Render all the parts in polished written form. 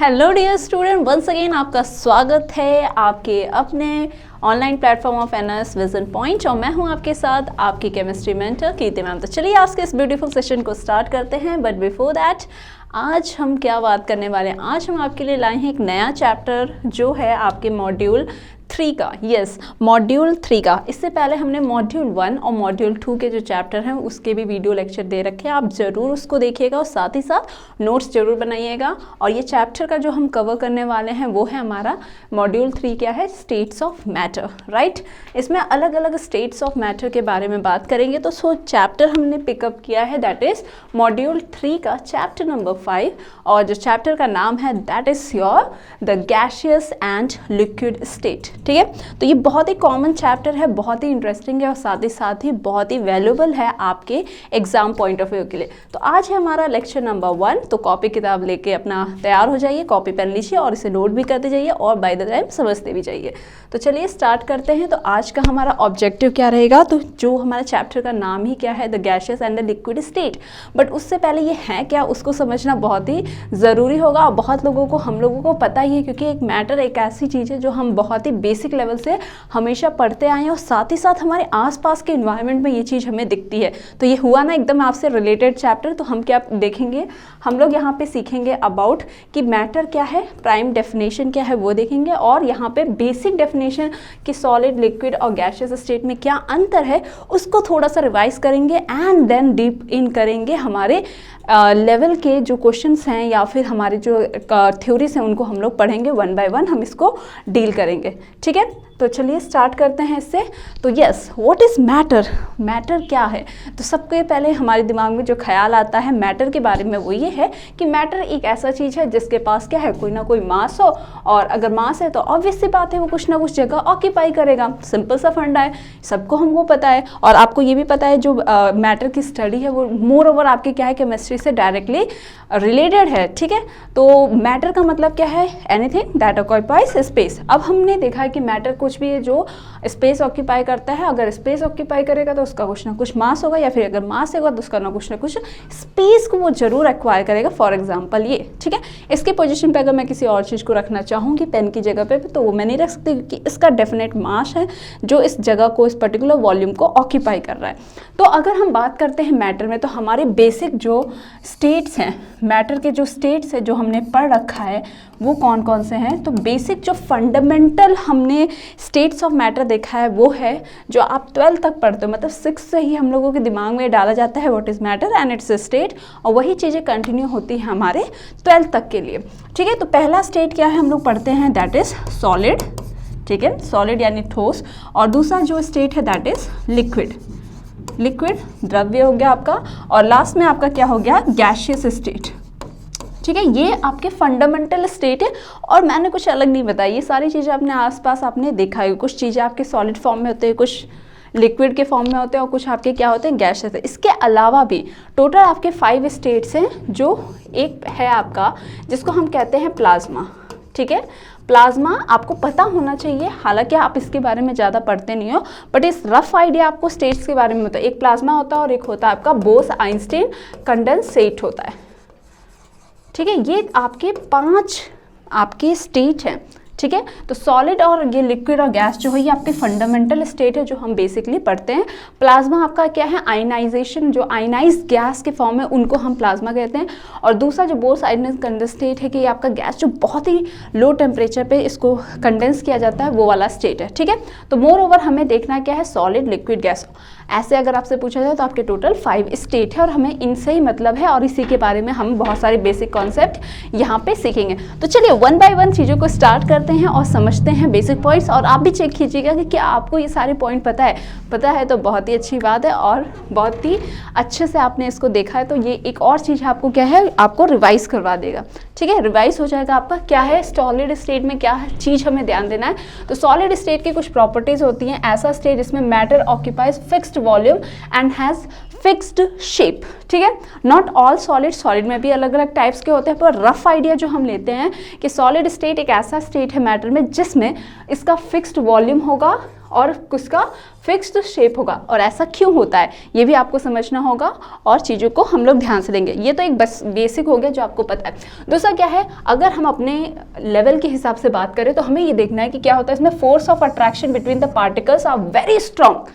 Hello dear student, once again आपका स्वागत है आपके अपने online platform of NS Vision Point और मैं हूं आपके साथ आपकी केमिस्ट्री मेंटर कीर्ति मैम। तो चलिए आज के इस ब्यूटीफुल सेशन को स्टार्ट करते हैं। बट बिफोर दैट आज हम क्या बात करने वाले हैं, आज हम आपके लिए लाए हैं एक नया चैप्टर जो है आपके मॉड्यूल 3 का। यस, मॉड्यूल 3 का। इससे पहले हमने मॉड्यूल 1 और मॉड्यूल 2 के जो चैप्टर हैं उसके भी वीडियो लेक्चर दे रखे हैं, आप ज़रूर उसको देखिएगा और साथ ही साथ नोट्स ज़रूर बनाइएगा। और ये चैप्टर का जो हम कवर करने वाले हैं वो है हमारा मॉड्यूल 3 क्या है, स्टेट्स ऑफ मैटर, राइट। इसमें अलग अलग स्टेट्स ऑफ मैटर के बारे में बात करेंगे। तो सो चैप्टर हमने पिकअप किया है दैट इज़ मॉड्यूल 3 का चैप्टर नंबर 5 और जो चैप्टर का नाम है that is your the gaseous and liquid state. ठीक है, तो ये बहुत ही कॉमन चैप्टर है, बहुत ही इंटरेस्टिंग है और साथ ही बहुत ही वैल्यूएबल है आपके एग्जाम पॉइंट ऑफ व्यू के लिए। तो आज है हमारा लेक्चर नंबर 1। तो कॉपी किताब लेके अपना तैयार हो जाइए, कॉपी पेन लीजिए और इसे नोट भी करते जाइए और बाय द टाइम समझते भी जाइए। तो चलिए स्टार्ट करते हैं। तो आज का हमारा ऑब्जेक्टिव क्या रहेगा, तो जो हमारा चैप्टर का नाम ही क्या है, the gaseous and the liquid state. But उससे पहले ये है क्या, उसको समझना बहुत ही ज़रूरी होगा और बहुत लोगों को, हम लोगों को पता ही है, क्योंकि एक मैटर एक ऐसी चीज़ है जो हम बहुत ही बेसिक लेवल से हमेशा पढ़ते आए हैं और साथ ही साथ हमारे आसपास के इन्वायरमेंट में ये चीज़ हमें दिखती है। तो ये हुआ ना एकदम आपसे रिलेटेड चैप्टर। तो हम क्या देखेंगे, हम लोग यहाँ पे सीखेंगे अबाउट कि मैटर क्या है, प्राइम डेफिनेशन क्या है वो देखेंगे और यहाँ पे बेसिक डेफिनेशन कि सॉलिड, लिक्विड और गैसियस स्टेट में क्या अंतर है उसको थोड़ा सा रिवाइज करेंगे एंड देन डीप इन करेंगे। हमारे लेवल के जो क्वेश्चंस हैं या फिर हमारे जो थ्योरीज हैं उनको हम लोग पढ़ेंगे, 1 बाय 1 हम इसको डील करेंगे। ठीक है, तो चलिए स्टार्ट करते हैं इससे। तो yes, what is matter, matter क्या है। तो सबसे पहले हमारे दिमाग में जो ख्याल आता है मैटर के बारे में वो ये है कि मैटर एक ऐसा चीज़ है जिसके पास क्या है, कोई ना कोई मास हो, और अगर मास है तो ऑब्वियस सी बात है वो कुछ ना कुछ जगह ऑक्यूपाई करेगा। सिंपल सा फंडा है, सबको हमको पता है और आपको ये भी पता है जो मैटर की स्टडी है वो मोर ओवर आपके क्या है, केमिस्ट्री से डायरेक्टली रिलेटेड है। ठीक है, तो मैटर का मतलब क्या है, एनीथिंग दैट ऑक्यूपाइज स्पेस। अब हमने देखा है कि मैटर कुछ भी है जो स्पेस ऑक्यूपाई करता है। अगर स्पेस ऑक्यूपाई करेगा तो उसका कुछ ना कुछ मास होगा, या फिर अगर मास होगा तो उसका ना कुछ स्पेस को वो जरूर एक्वायर करेगा। फॉर एग्जांपल ये, ठीक है, इसके पोजीशन पे अगर मैं किसी और चीज़ को रखना चाहूँगी पेन की जगह पे तो वो मैं नहीं रख सकती क्योंकि इसका डेफिनेट मास है जो इस जगह को, इस पर्टिकुलर वॉल्यूम को ऑक्यूपाई कर रहा है। तो अगर हम बात करते हैं मैटर में, तो हमारे बेसिक जो स्टेट्स हैं, मैटर के जो स्टेट्स हैं जो हमने पढ़ रखा है वो कौन कौन से हैं। तो बेसिक जो फंडामेंटल हमने स्टेट्स ऑफ मैटर देखा है वो है जो आप 12th तक पढ़ते हो, मतलब 6 से ही हम लोगों के दिमाग में डाला जाता है what is matter and it's state, और वही चीज़ें कंटिन्यू होती हैं हमारे 12th तक के लिए। ठीक है, तो पहला स्टेट क्या है हम लोग पढ़ते हैं, दैट इज़ सॉलिड। ठीक है, सॉलिड यानी ठोस, और दूसरा जो स्टेट है दैट इज़ लिक्विड। लिक्विड द्रव्य हो गया आपका, और लास्ट में आपका क्या हो गया, गैसियस स्टेट। ठीक है, ये आपके फंडामेंटल स्टेट है और मैंने कुछ अलग नहीं बताया, ये सारी चीज़ें अपने आसपास आपने देखा है। कुछ चीज़ें आपके सॉलिड फॉर्म में होते हैं, कुछ लिक्विड के फॉर्म में होते हैं और कुछ आपके क्या होते हैं, गैसेस है। इसके अलावा भी टोटल आपके 5 स्टेट्स हैं, जो एक है आपका जिसको हम कहते हैं प्लाज्मा। ठीक है, प्लाज्मा आपको पता होना चाहिए, हालांकि आप इसके बारे में ज़्यादा पढ़ते नहीं हो, बट इस रफ आइडिया आपको स्टेट्स के बारे में होता है। एक प्लाज्मा होता है और एक होता है आपका बोस-आइंस्टीन कंडेंसेट होता है। ठीक है, ये आपके 5 आपके स्टेट हैं। ठीक है, तो सॉलिड और ये लिक्विड और गैस जो है ये आपके फंडामेंटल स्टेट है जो हम बेसिकली पढ़ते हैं। प्लाज्मा आपका क्या है, आयनाइजेशन, जो आयनाइज गैस के फॉर्म में उनको हम प्लाज्मा कहते हैं। और दूसरा जो बोस आयनाइज कंडेंसेट है कि ये आपका गैस जो बहुत ही लो टेम्परेचर पे इसको कंडेंस किया जाता है, वो वाला स्टेट है। ठीक है, तो मोर ओवर हमें देखना क्या है, सॉलिड, लिक्विड, गैस। ऐसे अगर आपसे पूछा जाए तो आपके टोटल 5 स्टेट है और हमें इनसे ही मतलब है और इसी के बारे में हम बहुत सारे बेसिक कॉन्सेप्ट यहाँ पे सीखेंगे। तो चलिए 1 बाय 1 चीज़ों को स्टार्ट करते हैं और समझते हैं बेसिक पॉइंट्स। और आप भी चेक कीजिएगा कि क्या आपको ये सारे पॉइंट पता है तो बहुत ही अच्छी बात है और बहुत ही अच्छे से आपने इसको देखा है। तो ये एक और चीज़ आपको क्या है, आपको रिवाइज करवा देगा। ठीक है, रिवाइज हो जाएगा आपका क्या है, सॉलिड स्टेट में क्या चीज़ हमें ध्यान देना है। तो सॉलिड स्टेट की कुछ प्रॉपर्टीज़ होती हैं, ऐसा स्टेट जिसमें matter occupies fixed volume and has fixed shape. ठीक है, नॉट ऑल सॉलिड में भी अलग अलग टाइप्स के होते हैं, पर रफ आइडिया जो हम लेते हैं कि सॉलिड स्टेट एक ऐसा स्टेट है मैटर में जिसमें इसका फिक्स्ड वॉल्यूम होगा और किसका फिक्स्ड शेप होगा। और ऐसा क्यों होता है ये भी आपको समझना होगा और चीज़ों को हम लोग ध्यान से लेंगे। ये तो एक बस बेसिक हो गया जो आपको पता है। दूसरा क्या है, अगर हम अपने लेवल के हिसाब से बात करें तो हमें ये देखना है कि क्या होता है इसमें, force of attraction between the particles are very strong.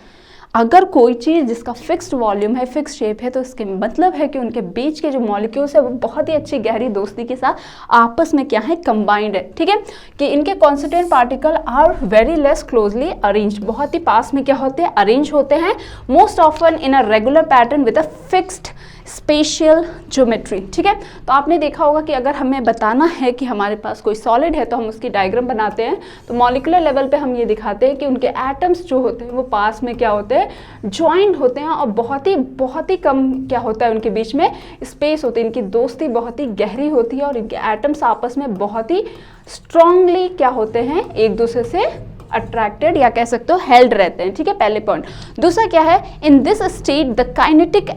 अगर कोई चीज़ जिसका फिक्स्ड वॉल्यूम है, फिक्स शेप है, तो इसके मतलब है कि उनके बीच के जो मॉलिक्यूल्स है वो बहुत ही अच्छी गहरी दोस्ती के साथ आपस में क्या है, कंबाइंड है। ठीक है, कि इनके constituent particle are very less closely arrange, बहुत ही पास में क्या होते हैं, अरेंज होते हैं। Most often in a regular pattern with a fixed spatial geometry. ठीक है, तो आपने देखा होगा कि अगर हमें बताना है कि हमारे पास कोई सॉलिड है तो हम उसकी डायग्राम बनाते हैं, तो मॉलिक्यूलर लेवल पे हम ये दिखाते हैं कि उनके एटम्स जो होते हैं वो पास में क्या होते हैं, ज्वाइंट होते हैं, और बहुत ही कम क्या होता है उनके बीच में स्पेस होती है। इनकी दोस्ती बहुत ही गहरी होती है और इनके एटम्स आपस में बहुत ही स्ट्रांगली क्या होते हैं, एक दूसरे से अट्रैक्टेड या कह सकते हो हेल्ड रहते हैं। ठीक है, पहले पॉइंट। दूसरा क्या है, in this state the kinetic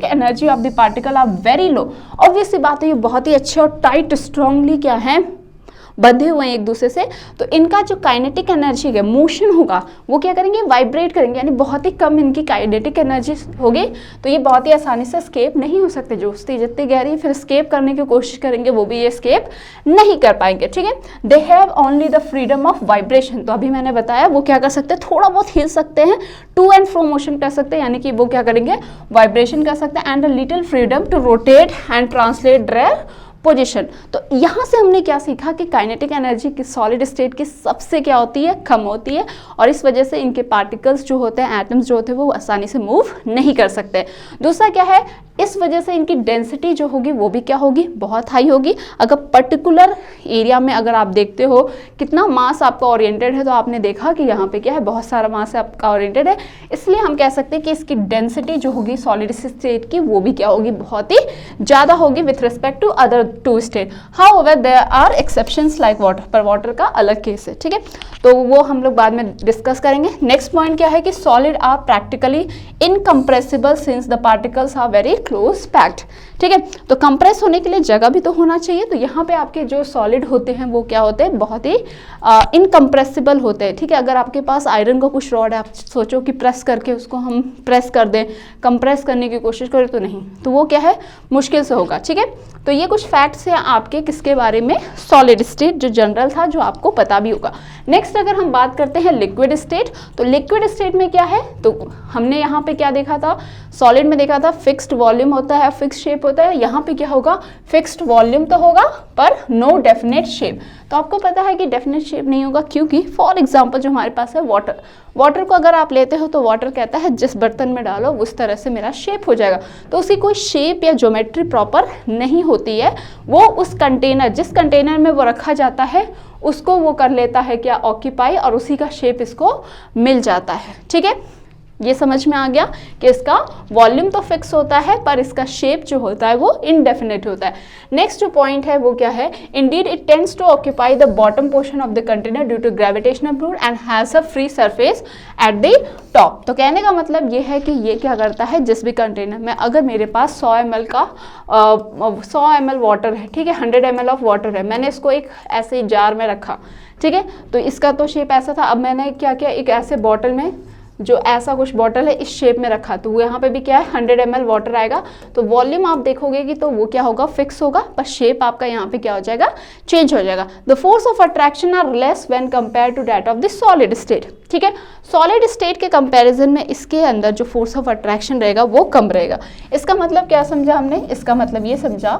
energy of the particle are very low. Obvious सी बात है, ये बहुत ही अच्छे और टाइट स्ट्रांगली क्या है, बंधे हुए हैं एक दूसरे से। तो इनका जो काइनेटिक एनर्जी है, मोशन होगा, वो क्या करेंगे, वाइब्रेट करेंगे, यानी बहुत ही कम इनकी काइनेटिक एनर्जी होगी। तो ये बहुत ही आसानी से स्केप नहीं हो सकते। दोस्ती जितनी गहरी, फिर स्केप करने की कोशिश करेंगे वो भी ये स्केप नहीं कर पाएंगे। ठीक है, they have only the freedom of vibration. तो अभी मैंने बताया वो क्या कर सकते हैं, थोड़ा बहुत हिल सकते हैं, टू एंड फ्रो मोशन कर सकते हैं, यानी कि वो क्या करेंगे, वाइब्रेशन कर सकते हैं, and a little freedom to rotate and translate their position. तो यहाँ से हमने क्या सीखा कि काइनेटिक एनर्जी की सॉलिड स्टेट की सबसे क्या होती है, कम होती है, और इस वजह से इनके पार्टिकल्स जो होते हैं, एटम्स जो होते हैं, वो आसानी से मूव नहीं कर सकते। दूसरा क्या है, इस वजह से इनकी डेंसिटी जो होगी वो भी क्या होगी, बहुत हाई होगी। अगर पर्टिकुलर एरिया में अगर आप देखते हो कितना मास आपका ओरिएंटेड है, तो आपने देखा कि यहाँ पे क्या है, बहुत सारा मास आपका ओरिएंटेड है, इसलिए हम कह सकते हैं कि इसकी डेंसिटी जो होगी सॉलिड स्टेट की वो भी क्या होगी, बहुत ही ज़्यादा होगी with respect to other two state. However there are exceptions like water, पर वाटर का अलग केस है। ठीक है, तो वो हम लोग बाद में डिस्कस करेंगे। नेक्स्ट पॉइंट क्या है कि solid are practically incompressible since the particles are very close packed. ठीक है, तो कंप्रेस होने के लिए जगह भी तो होना चाहिए। तो यहाँ पे आपके जो सॉलिड होते हैं वो क्या होते हैं, बहुत ही इनकम्प्रेसिबल होते हैं। ठीक है, अगर आपके पास आयरन का कुछ रॉड है, आप सोचो कि प्रेस करके उसको हम प्रेस कर दें, कंप्रेस करने की कोशिश करें, तो नहीं, तो वो क्या है, मुश्किल से होगा। ठीक है, तो ये कुछ फैक्ट्स हैं आपके किसके बारे में, सॉलिड स्टेट, जो जनरल था, जो आपको पता भी होगा। नेक्स्ट अगर हम बात करते हैं लिक्विड स्टेट, तो लिक्विड स्टेट में क्या है, तो हमने यहाँ पे क्या देखा था, सॉलिड में देखा था फिक्स्ड वॉल्यूम होता है, फिक्स्ड शेप होता है। यहाँ पे क्या होगा, फिक्स्ड वॉल्यूम तो होगा पर नो डेफिनेट शेप। तो आपको पता है कि डेफिनेट शेप नहीं होगा, क्योंकि फॉर एग्जांपल जो हमारे पास है वाटर को अगर आप लेते हो तो वाटर कहता है जिस बर्तन में डालो उस तरह से मेरा शेप हो जाएगा। तो उसकी कोई शेप या ज्योमेट्री प्रॉपर नहीं होती है, वो उस कंटेनर, जिस कंटेनर में वो रखा जाता है उसको वो कर लेता है क्या, ऑक्यूपाई, और उसी का शेप इसको मिल जाता है। ठीक है, ये समझ में आ गया कि इसका वॉल्यूम तो फिक्स होता है पर इसका शेप जो होता है वो इनडेफिनेट होता है। नेक्स्ट जो पॉइंट है वो क्या है, indeed it tends to occupy the bottom portion of the container due to gravitational pull and has a free surface at the top. तो कहने का मतलब ये है कि ये क्या करता है, जिस भी कंटेनर में अगर मेरे पास 100 ml का 100 ml वाटर है, ठीक है, 100 ml ऑफ वाटर है, मैंने इसको एक ऐसे जार में रखा, ठीक है, तो इसका तो शेप ऐसा था। अब मैंने क्या किया, एक ऐसे बॉटल में, जो ऐसा कुछ बॉटल है इस शेप में रखा, तो यहाँ पे भी क्या है, 100 ml वाटर आएगा। तो वॉल्यूम आप देखोगे कि तो वो क्या होगा, फिक्स होगा, पर शेप आपका यहाँ पे क्या हो जाएगा, चेंज हो जाएगा। The force of attraction are less when compare to that of the solid state. ठीक है, सॉलिड स्टेट के कंपैरिजन में इसके अंदर जो फोर्स ऑफ अट्रैक्शन रहेगा वो कम रहेगा। इसका मतलब क्या समझा हमने, इसका मतलब ये समझा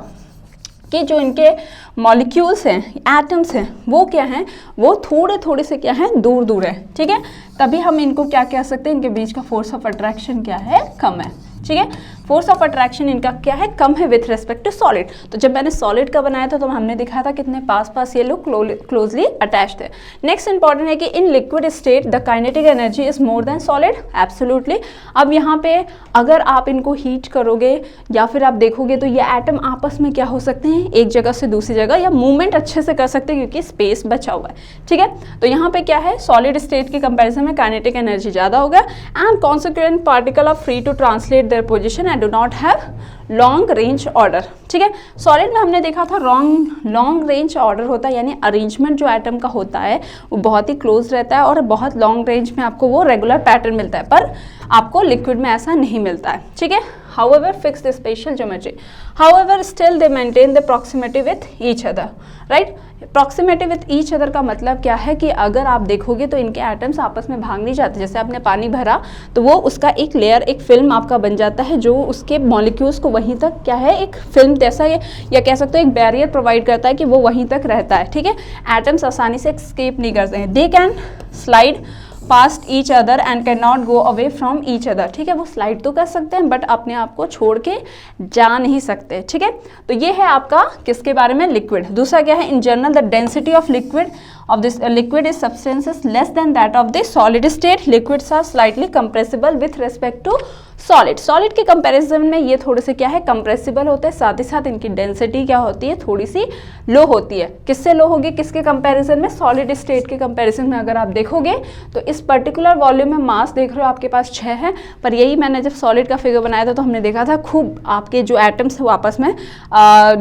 कि जो इनके मॉलिक्यूल्स हैं, एटम्स हैं, वो क्या हैं, वो थोड़े थोड़े से क्या हैं, दूर दूर है। ठीक है, तभी हम इनको क्या कह सकते हैं, इनके बीच का फोर्स ऑफ अट्रैक्शन क्या है, कम है। ठीक है, फोर्स ऑफ अट्रैक्शन इनका क्या है, कम है विथ रिस्पेक्ट टू सॉलिड। तो जब मैंने सॉलिड का बनाया था तो हमने दिखाया था कितने पास पास ये लोग क्लोजली अटैच्ड है। नेक्स्ट इंपॉर्टेंट है कि in liquid state the kinetic energy is more than solid, absolutely. अब यहाँ पे अगर आप इनको हीट करोगे या फिर आप देखोगे तो ये एटम आपस में क्या हो सकते हैं, एक जगह से दूसरी जगह, या मूवमेंट अच्छे से कर सकते हैं क्योंकि स्पेस बचा हुआ है। ठीक है, तो यहाँ पे क्या है, सॉलिड स्टेट के कंपेरिजन में काइनेटिक एनर्जी ज़्यादा होगा, and consequent particle are free to translate their position and do not have long range order, ठीक है। सॉलिड में हमने देखा था लॉन्ग रेंज ऑर्डर होता है, यानी अरेंजमेंट जो एटम का होता है वो बहुत ही क्लोज रहता है और बहुत लॉन्ग रेंज में आपको वो रेगुलर पैटर्न मिलता है, पर आपको लिक्विड में ऐसा नहीं मिलता है, ठीक है। However, fixed spatial geometry. However, still they maintain the proximity with each other, right? Proximity with each other का मतलब क्या है कि अगर आप देखोगे तो इनके एटम्स आपस में भाग नहीं जाते। जैसे आपने पानी भरा तो वो उसका एक लेयर, एक फिल्म आपका बन जाता है जो उसके मॉलिक्यूल्स को वहीं तक क्या है, एक फिल्म जैसा या कह सकते हो एक बैरियर प्रोवाइड करता है कि वो वहीं तक रहता है, ठीक है। एटम्स आसानी से एस्केप नहीं करते हैं। They can slide past each other and can not go away from each other, ठीक है। वो स्लाइड तो कर सकते हैं बट अपने आप को छोड़ के जा नहीं सकते, ठीक है। तो ये है आपका किसके बारे में, लिक्विड। दूसरा क्या है, in general the density of liquid of this liquid is substances less than that of the solid state. Liquids are slightly compressible with respect to solid के कंपैरिजन में ये थोड़े से क्या है, कंप्रेसिबल होते हैं, साथ ही साथ इनकी डेंसिटी क्या होती है, थोड़ी सी लो होती है। किससे लो होगी, किसके कंपैरिजन में, सॉलिड स्टेट के कंपैरिजन में। अगर आप देखोगे तो इस पर्टिकुलर वॉल्यूम में मास देख रहे हो आपके पास 6 है, पर यही मैंने जब सॉलिड का फिगर बनाया था तो हमने देखा था खूब आपके जो एटम्स है वो आपस में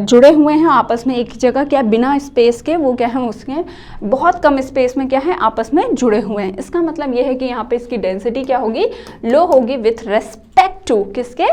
जुड़े हुए हैं, आपस में एक जगह क्या बिना स्पेस के वो क्या है, उसके बहुत कम स्पेस में क्या है आपस में जुड़े हुए हैं। इसका मतलब ये है कि यहाँ पे इसकी डेंसिटी क्या होगी, लो होगी विथ रेस्पेक्ट टू किसके,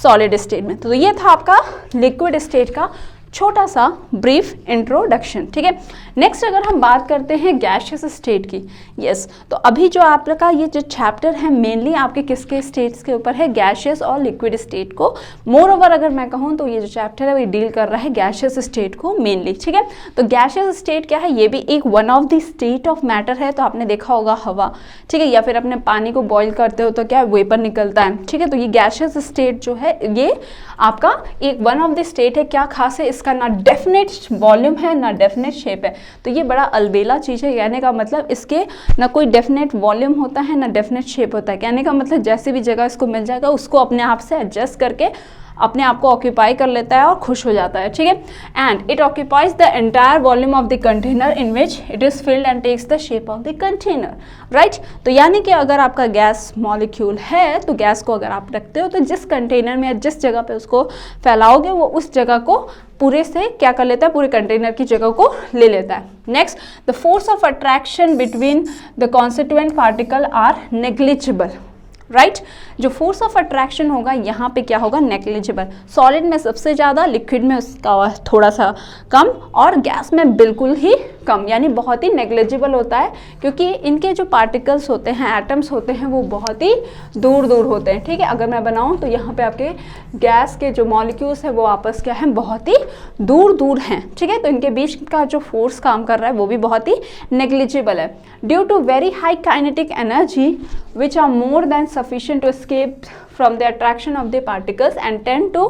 सॉलिड स्टेट में। तो ये था आपका लिक्विड स्टेट का छोटा सा ब्रीफ इंट्रोडक्शन, ठीक है। नेक्स्ट अगर हम बात करते हैं गैशियस स्टेट की, यस, तो अभी जो आपका ये जो चैप्टर है मेनली आपके किसके स्टेट्स के ऊपर है, गैशियस और लिक्विड स्टेट को। मोर ओवर अगर मैं कहूँ तो ये जो चैप्टर है वो डील कर रहा है गैशियस स्टेट को मेनली, ठीक है। तो गैशियस स्टेट क्या है, ये भी एक one of the state of matter है। तो आपने देखा होगा हवा, ठीक है, या फिर अपने पानी को बॉईल करते हो तो क्या वेपर निकलता है, ठीक है। तो ये गैशियस स्टेट जो है ये आपका एक वन ऑफ द स्टेट है। क्या खास है, इसका ना डेफिनेट वॉल्यूम है ना डेफिनेट शेप है। तो ये बड़ा अलबेला चीज़ है, कहने का मतलब इसके ना कोई डेफिनेट वॉल्यूम होता है ना डेफिनेट शेप होता है। कहने का मतलब जैसे भी जगह इसको मिल जाएगा उसको अपने आप से एडजस्ट करके अपने आप को ऑक्यूपाई कर लेता है और खुश हो जाता है, ठीक है। And it occupies the entire volume of the container in which it is filled and takes the shape of the container, right. तो यानी कि अगर आपका गैस मॉलिक्यूल है तो गैस को अगर आप रखते हो तो जिस कंटेनर में या जिस जगह पे उसको फैलाओगे वो उस जगह को पूरे से क्या कर लेता है, पूरे कंटेनर की जगह को ले लेता है। Next, the force of attraction between the constituent particle are negligible, right. जो फोर्स ऑफ अट्रैक्शन होगा यहाँ पे क्या होगा, नेग्लिजिबल। सॉलिड में सबसे ज़्यादा, लिक्विड में उसका थोड़ा सा कम और गैस में बिल्कुल ही कम, यानी बहुत ही नेग्लिजिबल होता है क्योंकि इनके जो पार्टिकल्स होते हैं, एटम्स होते हैं, वो बहुत ही दूर दूर होते हैं, ठीक है। अगर मैं बनाऊँ तो यहाँ पे आपके गैस के जो मॉलिक्यूल्स हैं वो आपस क्या हैं, बहुत ही दूर दूर हैं, ठीक है। तो इनके बीच का जो फोर्स काम कर रहा है वो भी बहुत ही नेग्लिजिबल है। Due to very high kinetic energy which are more than sufficient to escape from the attraction of the particles and tend to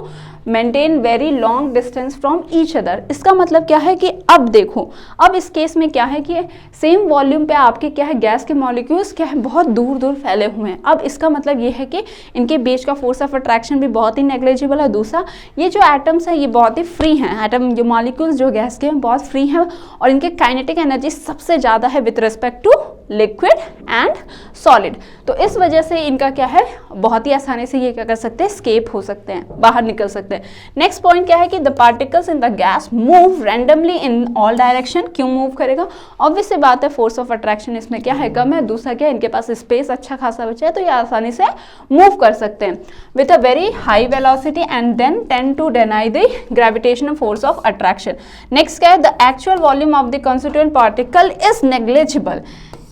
maintain very long distance from each other। इसका मतलब क्या है कि अब देखो, अब इस केस में क्या है कि सेम वॉल्यूम पे आपके क्या है, गैस के मॉलिक्यूल्स क्या है, बहुत दूर दूर फैले हुए हैं। अब इसका मतलब ये है कि इनके बीच का फोर्स ऑफ अट्रैक्शन भी बहुत ही नेग्लिजिबल है। दूसरा, ये जो एटम्स हैं ये बहुत ही फ्री हैं, एटम जो मॉलिक्यूल्स जो गैस के हैं बहुत फ्री हैं और इनके काइनेटिक एनर्जी सबसे ज़्यादा है with respect to liquid and solid. तो इस वजह से इनका क्या है, बहुत ही आसानी से ये क्या कर सकते हैं, स्केप हो सकते हैं, बाहर निकल सकते हैं। नेक्स्ट पॉइंट क्या है कि the particles in the gas move randomly in all direction. क्यों मूव करेगा, ऑब्वियस सी बात है, फोर्स ऑफ अट्रैक्शन इसमें क्या है, कम है। दूसरा क्या है, इनके पास स्पेस अच्छा खासा बचा है तो ये आसानी से मूव कर सकते हैं with a very high velocity and then tend to deny the gravitational force of attraction. Next क्या है, the actual volume of the constituent particle is negligible,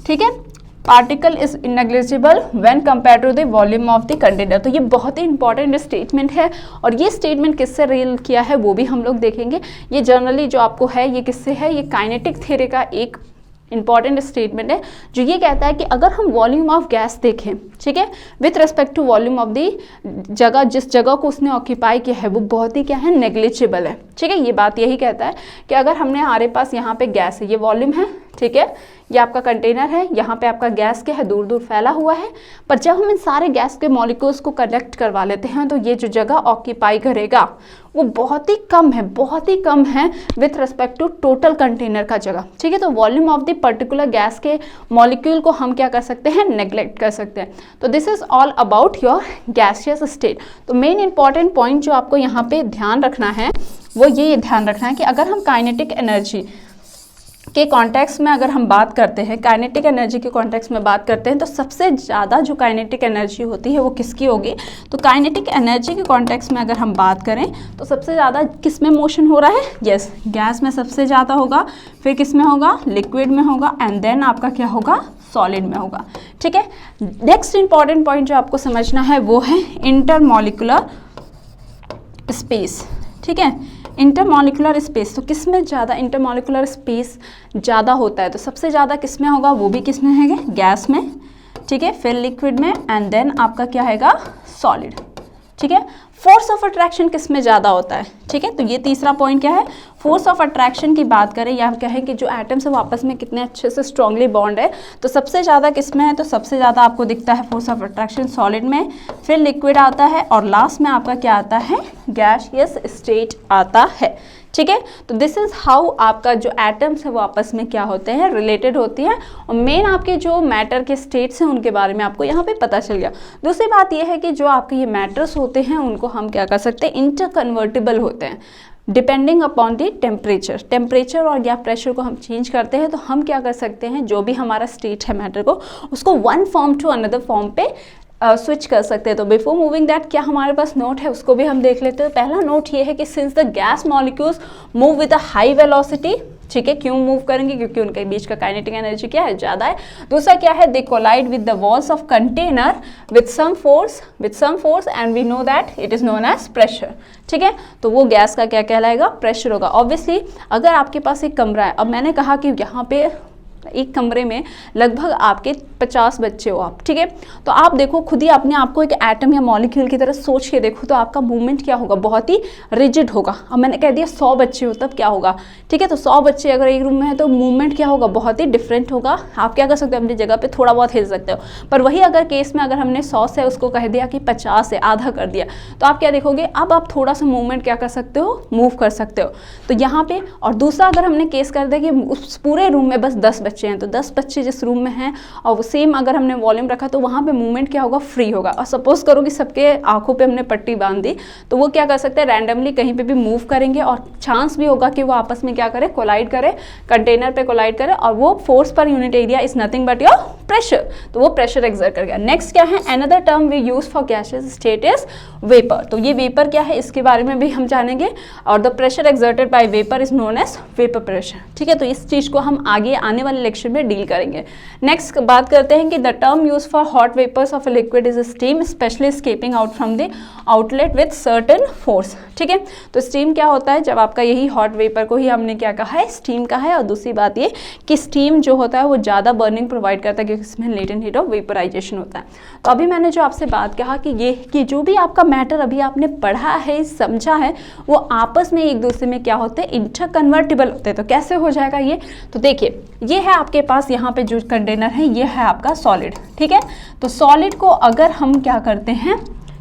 ठीक है। Particle is negligible when compare to the volume of the container. तो ये बहुत ही important statement है और ये स्टेटमेंट किससे रिलेट किया है वो भी हम लोग देखेंगे। ये जनरली जो आपको है ये किससे है, ये काइनेटिक थ्योरी का एक इंपॉर्टेंट स्टेटमेंट है जो ये कहता है कि अगर हम वॉल्यूम ऑफ गैस देखें, ठीक है, with respect to volume of the जगह, जिस जगह को उसने ऑक्यूपाई किया है वो बहुत ही क्या है, नेग्लिजिबल है, ठीक है। ये बात यही कहता है कि अगर हमने हमारे पास यहाँ पे गैस है, ये वॉल्यूम है, ठीक है, ये आपका कंटेनर है, यहाँ पे आपका गैस क्या है, दूर दूर फैला हुआ है। पर जब हम इन सारे गैस के मॉलिक्यूल्स को कलेक्ट करवा लेते हैं तो ये जो जगह ऑक्यूपाई करेगा वो बहुत ही कम है, बहुत ही कम है with respect to total container का जगह। ठीक है, तो volume of the particular gas के मॉलिक्यूल को हम क्या कर सकते हैं, नेग्लेक्ट कर सकते हैं। तो this is all about your gaseous state. तो मेन इंपॉर्टेंट पॉइंट जो आपको यहाँ पे ध्यान रखना है वो ये ध्यान रखना है कि अगर हम काइनेटिक एनर्जी के कॉन्टेक्स्ट में अगर हम बात करते हैं, काइनेटिक एनर्जी के कॉन्टेक्स्ट में बात करते हैं, तो सबसे ज़्यादा जो काइनेटिक एनर्जी होती है वो किसकी होगी। तो काइनेटिक एनर्जी के कॉन्टेक्स्ट में अगर हम बात करें तो सबसे ज़्यादा किस में मोशन हो रहा है, यस, गैस में सबसे ज़्यादा होगा, फिर किस में होगा, लिक्विड में होगा, एंड देन आपका क्या होगा, सॉलिड में होगा। ठीक है, नेक्स्ट इंपॉर्टेंट पॉइंट जो आपको समझना है वो है इंटरमॉलिक्यूलर स्पेस। ठीक है, इंटरमॉलिक्यूलर स्पेस, तो किस में ज़्यादा इंटरमॉलिक्यूलर स्पेस ज़्यादा होता है, तो सबसे ज़्यादा किस में होगा, वो भी किस में है, गैस में। ठीक है, फिर लिक्विड में, एंड देन आपका क्या हैगा, सॉलिड। ठीक है, फोर्स ऑफ अट्रैक्शन किस में ज़्यादा होता है। ठीक है, तो ये तीसरा पॉइंट क्या है, फोर्स ऑफ अट्रैक्शन की बात करें या क्या है कि जो एटम्स है वो आपस में कितने अच्छे से स्ट्रांगली बॉन्ड है, तो सबसे ज़्यादा किस में है, तो सबसे ज़्यादा आपको दिखता है फोर्स ऑफ अट्रैक्शन सॉलिड में, फिर लिक्विड आता है, और लास्ट में आपका क्या आता है, गैसियस स्टेट आता है। ठीक है, तो दिस इज हाउ आपका जो एटम्स है वो आपस में क्या होते हैं, रिलेटेड होती है, और मेन आपके जो मैटर के स्टेट्स हैं उनके बारे में आपको यहाँ पे पता चल गया। दूसरी बात ये है कि जो आपके ये मैटर्स होते हैं उनको हम क्या कर सकते हैं, इंटर कन्वर्टिबल होते हैं depending upon the temperature. Temperature और या प्रेशर को हम चेंज करते हैं तो हम क्या कर सकते हैं, जो भी हमारा स्टेट है मैटर को, उसको one form to another form पे स्विच कर सकते हैं। तो बिफोर मूविंग दैट क्या हमारे पास नोट है उसको भी हम देख लेते हैं। पहला नोट ये है कि since the gas molecules move with a high velocity, ठीक है, क्यों मूव करेंगे, क्योंकि उनके बीच का काइनेटिक एनर्जी क्या है, ज़्यादा है। दूसरा क्या है, they collide with the walls of container with some force and we know that it is known as pressure. ठीक है, तो वो गैस का क्या कहलाएगा, प्रेशर होगा। ऑब्वियसली अगर आपके पास एक कमरा है, अब मैंने कहा कि यहाँ पे एक कमरे में लगभग आपके 50 बच्चे हो आप, ठीक है, तो आप देखो खुद ही अपने आप को एक एटम या मॉलिक्यूल की तरह सोच के देखो, तो आपका मूवमेंट क्या होगा, बहुत ही रिजिड होगा। अब मैंने कह दिया 100 बच्चे हो तब क्या होगा, ठीक है, तो 100 बच्चे अगर एक रूम में है तो मूवमेंट क्या होगा, बहुत ही डिफरेंट होगा। आप क्या कर सकते हो, अपनी जगह पे थोड़ा बहुत हिल सकते हो, पर वही अगर केस में अगर हमने 100 से उसको कह दिया कि 50 है, आधा कर दिया, तो आप क्या देखोगे, अब आप थोड़ा सा मूवमेंट क्या कर सकते हो, मूव कर सकते हो। तो यहाँ पे, और दूसरा अगर हमने केस कर दिया कि उस पूरे रूम में बस 10 बच्चे हैं, तो 10 बच्चे जिस रूम में हैं और वो सेम अगर हमने वॉल्यूम रखा तो वहाँ पे मूवमेंट क्या होगा, फ्री होगा। और सपोज करो कि सबके आंखों पे हमने पट्टी बांध दी, तो वो क्या कर सकते हैं, रैंडमली कहीं पे भी मूव करेंगे, और चांस भी होगा कि वो आपस में क्या करे, कोलाइड करे, कंटेनर पे कोलाइड करे, और वो force per unit area is nothing but your pressure, तो वो प्रेशर एक्सर्ट कर गया। नेक्स्ट क्या है, another term we use for gaseous state is vapour. तो ये वेपर क्या है, इसके बारे में भी हम जानेंगे, और the pressure exerted by vapour is known as vapour pressure. ठीक है, तो इस चीज को हम आगे आने वाले लेक्चर में डील करेंगे। नेक्स्ट बात करते हैं कि the term use for hot vapours of a liquid is steam, especially escaping out from the outlet with certain force. ठीक है, तो स्टीम क्या होता है, जब आपका यही हॉट वेपर को ही हमने क्या कहा है, स्टीम कहा है। और दूसरी बात ये कि स्टीम जो होता है वो ज़्यादा बर्निंग प्रोवाइड करता है, क्योंकि इसमें लेटेंट हीट ऑफ वेपराइजेशन होता है। तो अभी मैंने जो आपसे बात कहा कि ये कि जो भी आपका मैटर अभी आपने पढ़ा है, समझा है, वो आपस में एक दूसरे में क्या होते हैं, इंटर कन्वर्टिबल होते हैं। तो कैसे हो जाएगा ये, तो देखिए ये है आपके पास यहाँ पे जो कंटेनर है, ये है आपका सॉलिड। ठीक है, तो सॉलिड को अगर हम क्या करते हैं,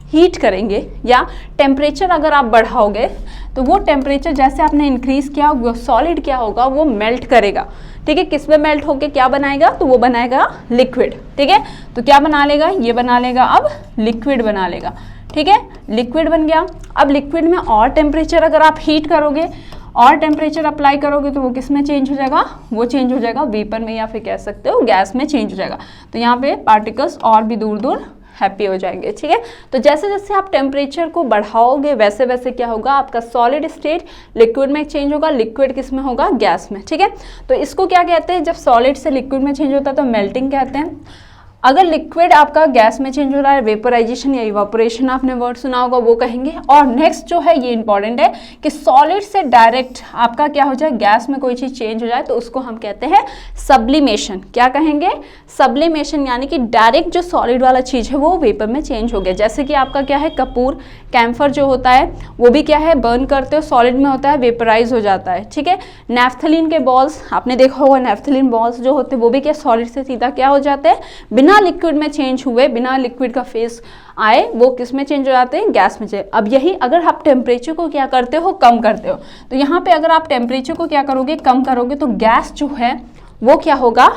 हीट करेंगे या टेम्परेचर अगर आप बढ़ाओगे, तो वो टेम्परेचर जैसे आपने इंक्रीज किया, वो सॉलिड क्या होगा, वो मेल्ट करेगा। ठीक है, किस में मेल्ट होके क्या बनाएगा, तो वो बनाएगा लिक्विड। ठीक है, तो क्या बना लेगा, ये बना लेगा, अब लिक्विड बना लेगा। ठीक है, लिक्विड बन गया। अब लिक्विड में और टेम्परेचर अगर आप हीट करोगे और टेम्परेचर अप्लाई करोगे, तो वो किस में चेंज हो जाएगा, वो चेंज हो जाएगा वेपर में, या फिर कह सकते हो गैस में चेंज हो जाएगा। तो यहाँ पे पार्टिकल्स और भी दूर दूर हैप्पी हो जाएंगे। ठीक है, तो जैसे जैसे आप टेम्परेचर को बढ़ाओगे वैसे वैसे क्या होगा, आपका सॉलिड स्टेट लिक्विड में चेंज होगा, लिक्विड किस में होगा, गैस में। ठीक है, तो इसको क्या कहते हैं, जब सॉलिड से लिक्विड में चेंज होता है तो मेल्टिंग कहते हैं। अगर लिक्विड आपका गैस में चेंज हो रहा है, वेपोराइजेशन या इवापोरेशन आपने वर्ड सुना होगा वो कहेंगे। और नेक्स्ट जो है ये इंपॉर्टेंट है कि सॉलिड से डायरेक्ट आपका क्या हो जाए, गैस में कोई चीज़ चेंज हो जाए तो उसको हम कहते हैं सब्लिमेशन। क्या कहेंगे, सब्लिमेशन, यानी कि डायरेक्ट जो सॉलिड वाला चीज़ है वो वेपर में चेंज हो गया। जैसे कि आपका क्या है, कपूर, कैम्फर जो होता है वो भी क्या है, बर्न करते हो सॉलिड में होता है, वेपराइज हो जाता है, ठीक है। नैफ्थलीन के बॉल्स आपने देखा होगा, नैफ्थलीन बॉल्स जो होते हैं वो भी क्या सॉलिड से सीधा क्या हो जाते हैं, बिना लिक्विड में चेंज हुए, बिना लिक्विड का फेस आए वो किस में चेंज हो जाते हैं, गैस में चेंज। अब यही अगर आप टेम्परेचर को क्या करते हो, कम करते हो, तो यहाँ पे अगर आप टेम्परेचर को क्या करोगे, कम करोगे, तो गैस जो है वो क्या होगा,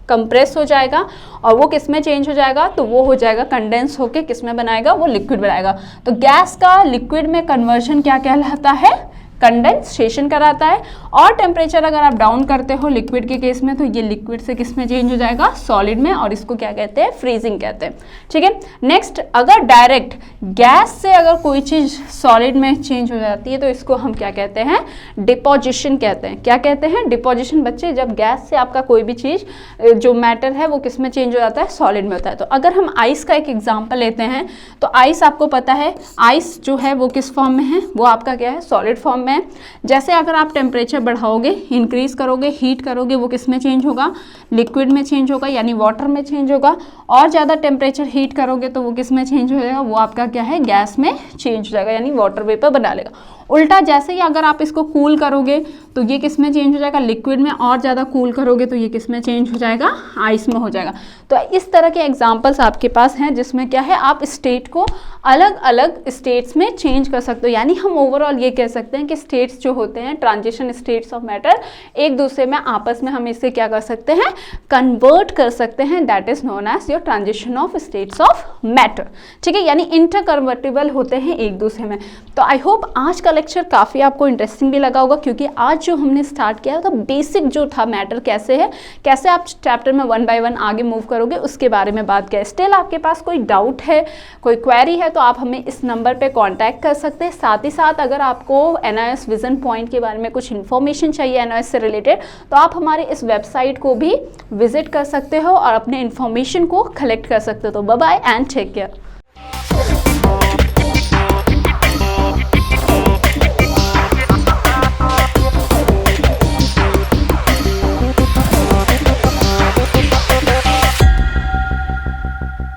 कंप्रेस हो जाएगा और वो किस में चेंज हो जाएगा, तो वो हो जाएगा कंडेंस होके किस में बनाएगा, वो लिक्विड बनाएगा। तो गैस का लिक्विड में कन्वर्जन क्या कहलाता है, कंडेंसेशन कराता है। और टेम्परेचर अगर आप डाउन करते हो लिक्विड के केस में तो ये लिक्विड से किस में चेंज हो जाएगा, सॉलिड में, और इसको क्या कहते हैं, फ्रीजिंग कहते हैं, ठीक है। नेक्स्ट, अगर डायरेक्ट गैस से अगर कोई चीज़ सॉलिड में चेंज हो जाती है तो इसको हम क्या कहते हैं, डिपोजिशन कहते हैं। क्या कहते हैं, डिपोजिशन। बच्चे, जब गैस से आपका कोई भी चीज़ जो मैटर है वो किस में चेंज हो जाता है, सॉलिड में होता है। तो अगर हम आइस का एक एग्जाम्पल लेते हैं तो आइस आपको पता है, आइस जो है वो किस फॉर्म में है, वो आपका क्या है, सॉलिड फॉर्म में। जैसे अगर आप टेम्परेचर बढ़ाओगे, इंक्रीज करोगे, हीट करोगे, वो किस में चेंज होगा, लिक्विड में चेंज होगा, यानी वाटर में चेंज होगा। और ज़्यादा टेम्परेचर हीट करोगे तो वो किस में चेंज हो जाएगा, वो आपका क्या है, गैस में चेंज हो जाएगा, यानी वाटर वेपर बना लेगा। उल्टा, जैसे ही अगर आप इसको कूल करोगे तो ये किस में चेंज हो जाएगा, लिक्विड में, और ज़्यादा कूल करोगे तो ये किस में चेंज हो जाएगा, आइस में हो जाएगा। तो इस तरह के एग्जाम्पल्स आपके पास हैं जिसमें क्या है, आप स्टेट को अलग अलग स्टेट्स में चेंज कर सकते हो। यानी हम ओवरऑल ये कह सकते हैं कि स्टेट्स जो होते हैं, ट्रांजिशन स्टेट्स ऑफ मैटर, एक दूसरे में आपस में हम इसे क्या कर सकते हैं, कन्वर्ट कर सकते हैं। That is known as your transition of states of matter, ठीक है, यानी इंटर कन्वर्टिबल होते हैं एक दूसरे में। तो आई होप आज का लेक्चर काफ़ी आपको इंटरेस्टिंग भी लगा होगा, क्योंकि आज जो हमने स्टार्ट किया था बेसिक जो था मैटर कैसे है, कैसे आप चैप्टर में 1 बाय 1 आगे मूव करोगे, उसके बारे में बात किया। स्टिल आपके पास कोई डाउट है, कोई क्वेरी है तो आप हमें इस नंबर पे कांटेक्ट कर सकते हैं। साथ ही साथ अगर आपको NIOS विजन पॉइंट के बारे में कुछ इन्फॉर्मेशन चाहिए NIOS से रिलेटेड, तो आप हमारे इस वेबसाइट को भी विजिट कर सकते हो और अपने इन्फॉर्मेशन को कलेक्ट कर सकते हो। तो bye bye and take care.